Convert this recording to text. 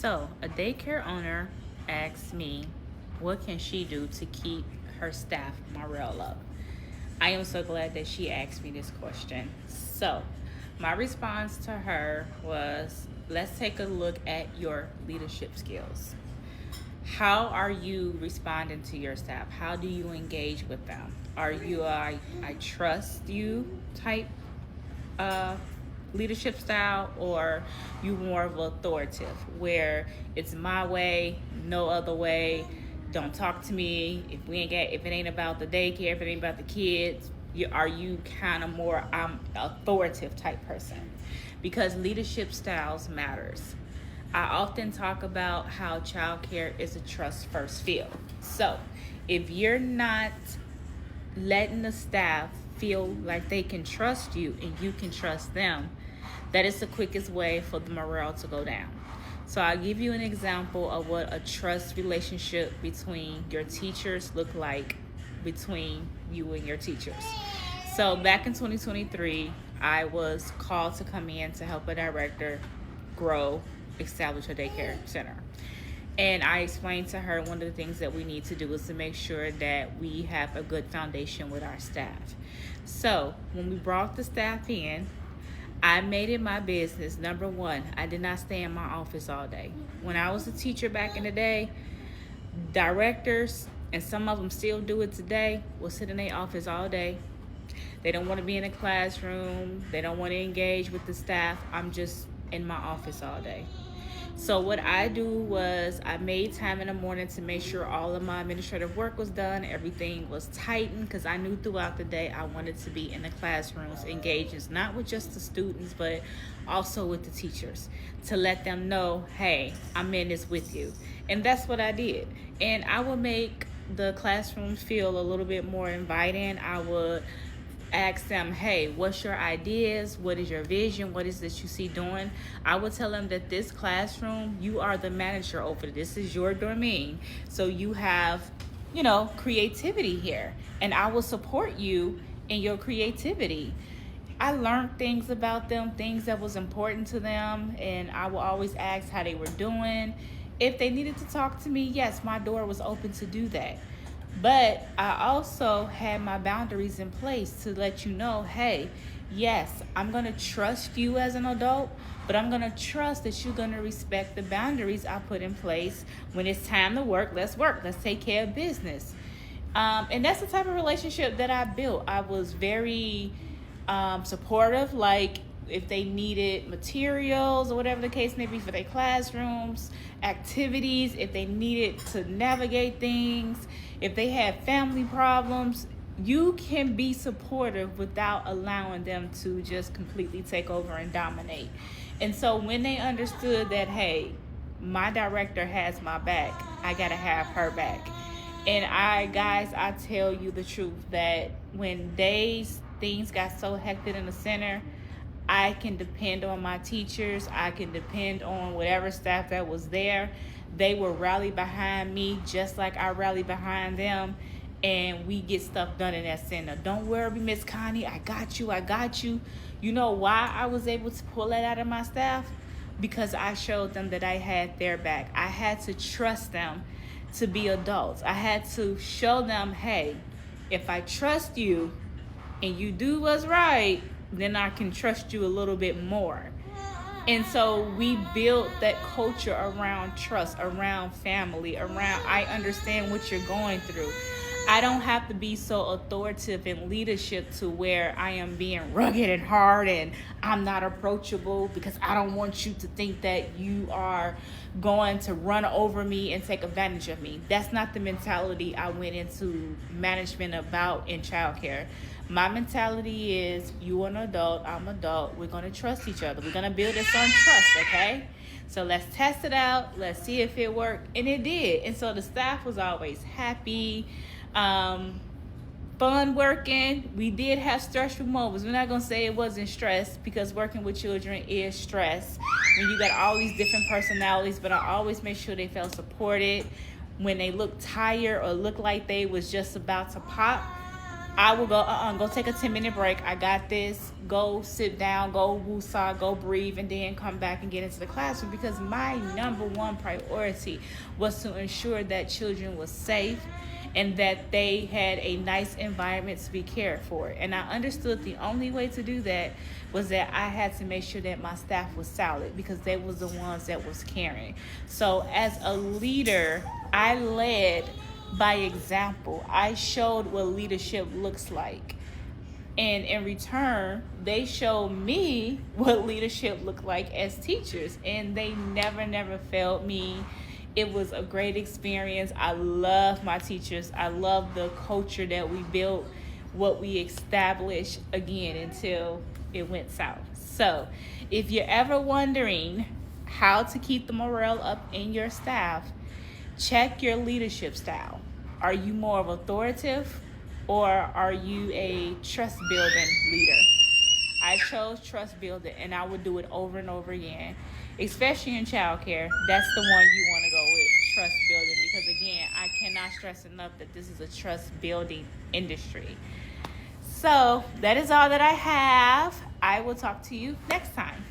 So, a daycare owner asked me, what can she do to keep her staff morale up? I am so glad that she asked me this question. So, my response to her was, let's take a look at your leadership skills. How are you responding to your staff? How do you engage with them? Are you a I trust you type uh, leadership style, or you more of authoritative where it's my way, no other way? Don't talk to me if it ain't about the daycare, if it ain't about the kids. Are you kind of more authoritative type person? Because leadership styles matters. I often talk about how childcare is a trust first field. So if you're not letting the staff feel like they can trust you and you can trust them, that is the quickest way for the morale to go down. So I'll give you an example of what a trust relationship between your teachers look like between you and your teachers. So back in 2023, I was called to come in to help a director establish a daycare center. And I explained to her one of the things that we need to do is to make sure that we have a good foundation with our staff. So when we brought the staff in, I made it my business. Number one, I did not stay in my office all day. When I was a teacher back in the day, directors, and some of them still do it today, will sit in their office all day. They don't want to be in a classroom. They don't want to engage with the staff. I'm just in my office all day. So what I do was I made time in the morning to make sure all of my administrative work was done, everything was tightened, because I knew throughout the day I wanted to be in the classrooms, engaging not with just the students, but also with the teachers, to let them know, hey, I'm in this with you. And that's what I did. And I would make the classrooms feel a little bit more inviting. I would ask them, hey, what's your ideas? What is your vision? What is this you see doing? I would tell them that this classroom, you are the manager over it. This is your domain. So you have, creativity here. And I will support you in your creativity. I learned things about them, things that was important to them. And I will always ask how they were doing. If they needed to talk to me, yes, my door was open to do that. But I also had my boundaries in place to let you know, hey, yes, I'm going to trust you as an adult, but I'm going to trust that you're going to respect the boundaries I put in place. When it's time to work. Let's take care of business. And that's the type of relationship that I built. I was very supportive, like if they needed materials or whatever the case may be for their classrooms, activities, if they needed to navigate things, if they had family problems, you can be supportive without allowing them to just completely take over and dominate. And so when they understood that, hey, my director has my back, I gotta have her back. And I tell you the truth that when things got so hectic in the center, I can depend on my teachers. I can depend on whatever staff that was there. They will rally behind me just like I rally behind them. And we get stuff done in that center. Don't worry, Miss Connie. I got you. You know why I was able to pull that out of my staff? Because I showed them that I had their back. I had to trust them to be adults. I had to show them, hey, if I trust you and you do what's right, then I can trust you a little bit more. And so we built that culture around trust, around family, around I understand what you're going through. I don't have to be so authoritative in leadership to where I am being rugged and hard and I'm not approachable, because I don't want you to think that you are going to run over me and take advantage of me. That's not the mentality I went into management about in childcare. My mentality is, you an adult, I'm an adult. We're going to trust each other. We're going to build this on trust, okay? So let's test it out. Let's see if it worked. And it did. And so the staff was always happy. Fun working. We did have stressful moments. We're not going to say it wasn't stress, because working with children is stress when you got all these different personalities. But I always make sure they felt supported. When they looked tired or looked like they was just about to pop, I will go take a 10-minute break. I got this. Go sit down, go woosah, go breathe, and then come back and get into the classroom, because my number one priority was to ensure that children was safe and that they had a nice environment to be cared for. And I understood the only way to do that was that I had to make sure that my staff was solid, because they was the ones that was caring. So as a leader, I led by example. I showed what leadership looks like. And in return, they showed me what leadership looked like as teachers. And they never failed me. It was a great experience. I love my teachers. I love the culture that we built, what we established, again, until it went south. So if you're ever wondering how to keep the morale up in your staff, check your leadership style. Are you more of authoritative, or are you a trust building leader? I chose trust building, and I would do it over and over again, especially in childcare. That's the one you want to go with, trust building, because again, I cannot stress enough that this is a trust building industry. So that is all that I have. I will talk to you next time.